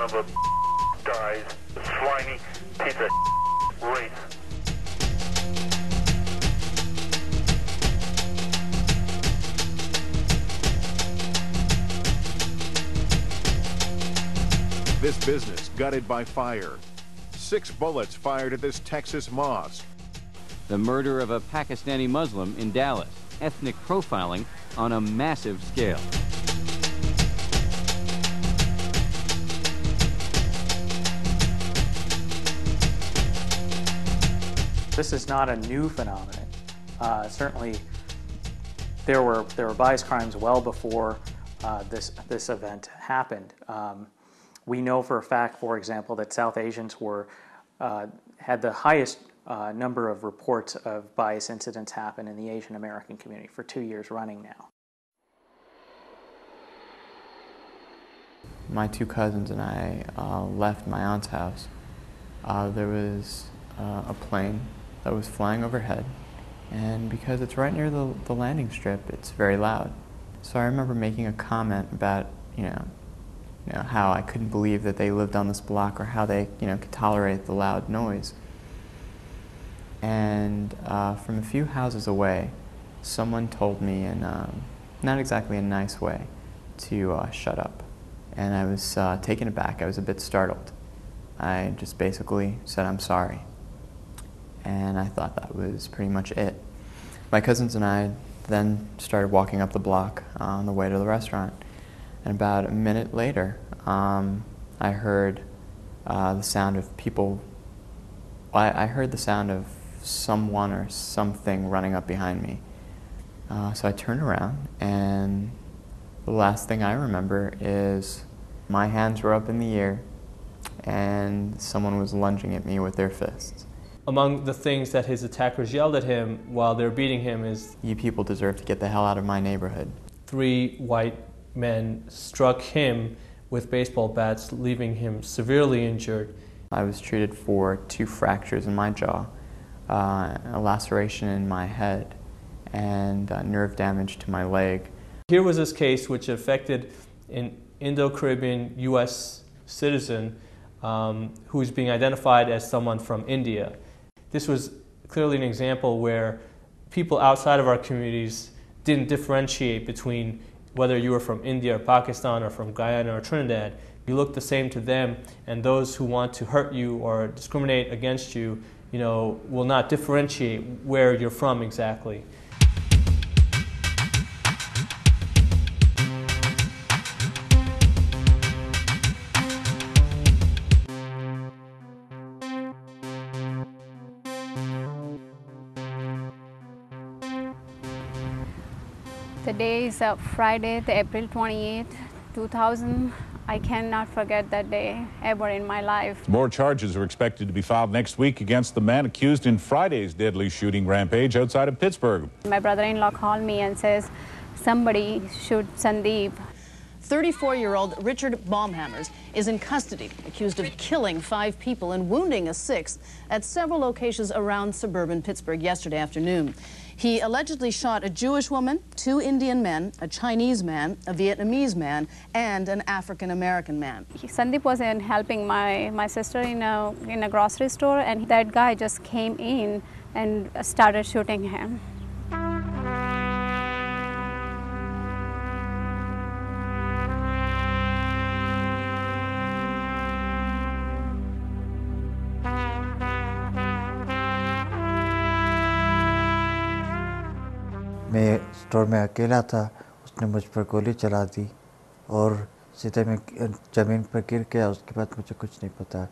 of a dies. The slimy piece of race. This business gutted by fire. 6 bullets fired at this Texas mosque. The murder of a Pakistani Muslim in Dallas. Ethnic profiling on a massive scale. This is not a new phenomenon. Certainly, there were bias crimes well before this event happened. We know for a fact, for example, that South Asians had the highest number of reports of bias incidents happen in the Asian American community for 2 years running now. My 2 cousins and I left my aunt's house. There was a plane that was flying overhead, and because it's right near the landing strip, it's very loud. So I remember making a comment about, how I couldn't believe that they lived on this block, or how they, could tolerate the loud noise. And from a few houses away, someone told me in not exactly a nice way to shut up. And I was taken aback. I was a bit startled. I just basically said, "I'm sorry." And I thought that was pretty much it. My cousins and I then started walking up the block on the way to the restaurant. And about a minute later, I heard the sound of people. I heard the sound of someone or something running up behind me. So I turned around, and the last thing I remember is my hands were up in the air, and someone was lunging at me with their fists. Among the things that his attackers yelled at him while they were beating him is, "You people deserve to get the hell out of my neighborhood." 3 white men struck him with baseball bats, leaving him severely injured. I was treated for 2 fractures in my jaw, a laceration in my head, and nerve damage to my leg. Here was this case which affected an Indo-Caribbean U.S. citizen who's being identified as someone from India. This was clearly an example where people outside of our communities didn't differentiate between whether you were from India or Pakistan or from Guyana or Trinidad. You look the same to them, and those who want to hurt you or discriminate against you, will not differentiate where you're from exactly. The day is Friday, April 28, 2000. I cannot forget that day ever in my life. More charges are expected to be filed next week against the man accused in Friday's deadly shooting rampage outside of Pittsburgh. My brother-in-law called me and says, somebody shoot Sandeep. 34-year-old Richard Baumhammers is in custody, accused of killing 5 people and wounding a 6th at several locations around suburban Pittsburgh yesterday afternoon. He allegedly shot a Jewish woman, 2 Indian men, a Chinese man, a Vietnamese man, and an African-American man. Sandeep was helping my sister in a grocery store, and that guy just came in and started shooting him. मैं store में अकेला था, उसने मुझ पर गोली चला दी और सीधे मैं ज़मीन पर गिर गया। उसके बाद मुझे कुछ नहीं पता।